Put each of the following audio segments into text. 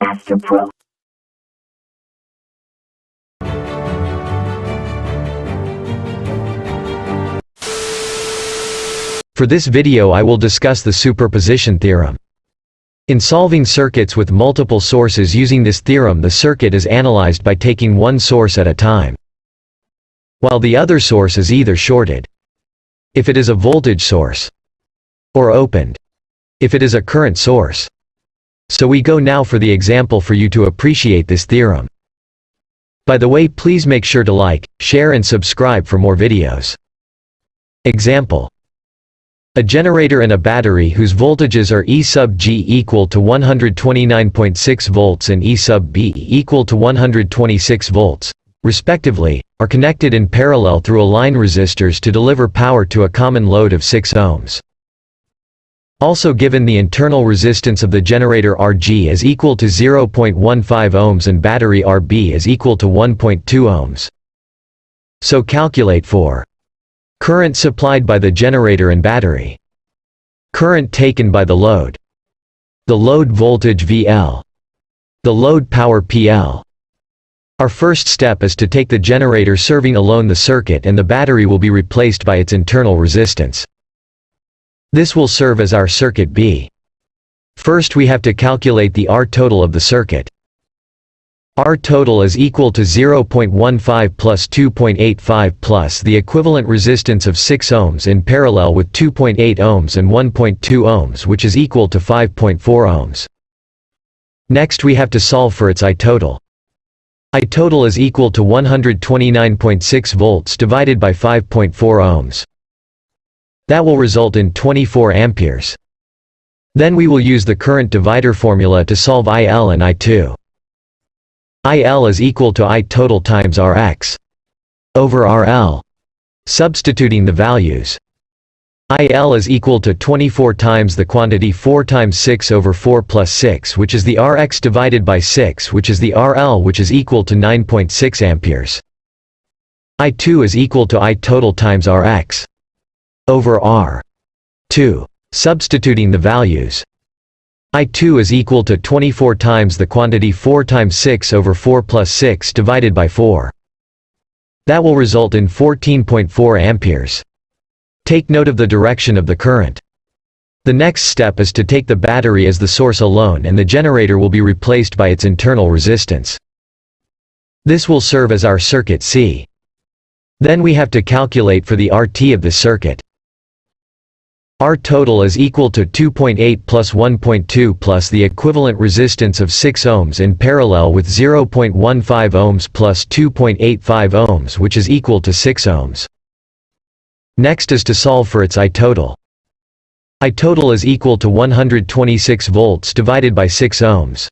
After proof. For this video I will discuss the superposition theorem. In solving circuits with multiple sources using this theorem, the circuit is analyzed by taking one source at a time, while the other source is either shorted, if it is a voltage source, or opened, if it is a current source. So we go now for the example for you to appreciate this theorem. By the way, please make sure to like, share and subscribe for more videos. Example: a generator and a battery whose voltages are E sub G equal to 129.6 volts and E sub B equal to 126 volts, respectively, are connected in parallel through a line resistors to deliver power to a common load of 6 ohms. Also given the internal resistance of the generator Rg is equal to 0.15 ohms and battery Rb is equal to 1.2 ohms. So calculate for current supplied by the generator and battery, current taken by the load, the load voltage VL, the load power PL. Our first step is to take the generator serving alone the circuit, and the battery will be replaced by its internal resistance. This will serve as our circuit B. First we have to calculate the R total of the circuit. R total is equal to 0.15 plus 2.85 plus the equivalent resistance of 6 ohms in parallel with 2.8 ohms and 1.2 ohms, which is equal to 5.4 ohms. Next we have to solve for its I total. I total is equal to 129.6 volts divided by 5.4 ohms. That will result in 24 amperes. Then we will use the current divider formula to solve IL and I2. IL is equal to I total times Rx over RL. Substituting the values, IL is equal to 24 times the quantity 4 times 6 over 4 plus 6, which is the Rx divided by 6, which is the RL, which is equal to 9.6 amperes. I2 is equal to I total times Rx over R2. Substituting the values, I2 is equal to 24 times the quantity 4 times 6 over 4 plus 6 divided by 4. That will result in 14.4 amperes. Take note of the direction of the current. The next step is to take the battery as the source alone, and the generator will be replaced by its internal resistance. This will serve as our circuit C. Then we have to calculate for the RT of this circuit. R total is equal to 2.8 plus 1.2 plus the equivalent resistance of 6 ohms in parallel with 0.15 ohms plus 2.85 ohms, which is equal to 6 ohms. Next is to solve for its I total. I total is equal to 126 volts divided by 6 ohms.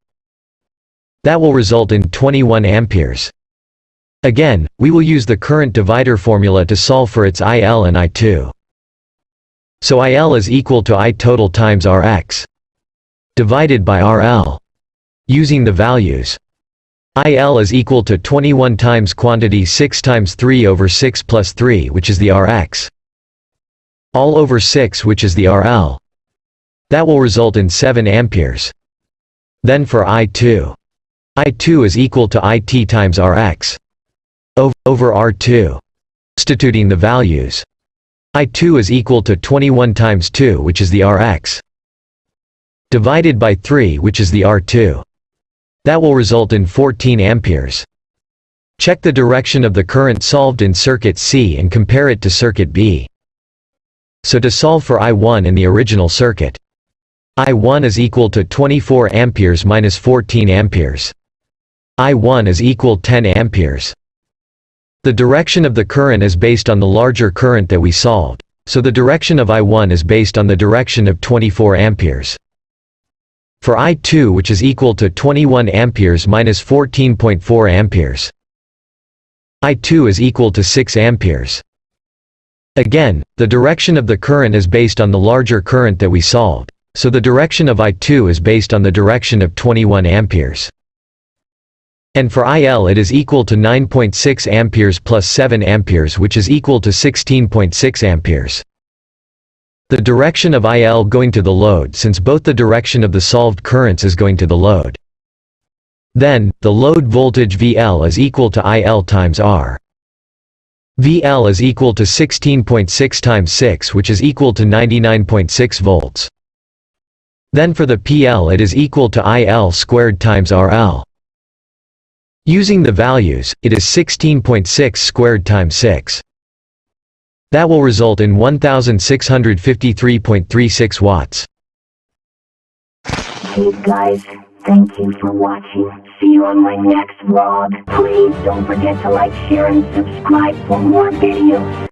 That will result in 21 amperes. Again, we will use the current divider formula to solve for its IL and I2. So IL is equal to I total times Rx divided by RL. Using the values, IL is equal to 21 times quantity 6 times 3 over 6 plus 3, which is the Rx, all over 6, which is the RL. That will result in 7 amperes. Then for I2, I2 is equal to IT times Rx over R2. Substituting the values, I2 is equal to 21 times 2, which is the Rx, divided by 3, which is the R2. That will result in 14 amperes. Check the direction of the current solved in circuit C and compare it to circuit B. So to solve for I1 in the original circuit, I1 is equal to 24 amperes minus 14 amperes. I1 is equal 10 amperes. The direction of the current is based on the larger current that we solved, so the direction of I1 is based on the direction of 24 amperes. For I2, which is equal to 21 amperes minus 14.4 amperes, I2 is equal to 6 amperes. Again, the direction of the current is based on the larger current that we solved, so the direction of I2 is based on the direction of 21 amperes. And for IL it is equal to 9.6 amperes plus 7 amperes, which is equal to 16.6 amperes. The direction of IL going to the load, since both the direction of the solved currents is going to the load. Then, the load voltage VL is equal to IL times R. VL is equal to 16.6 times 6, which is equal to 99.6 volts. Then for the PL it is equal to IL squared times RL. Using the values, it is 16.6 squared times 6. That will result in 1653.36 watts. Hey guys, thank you for watching. See you on my next vlog. Please don't forget to like, share, and subscribe for more videos.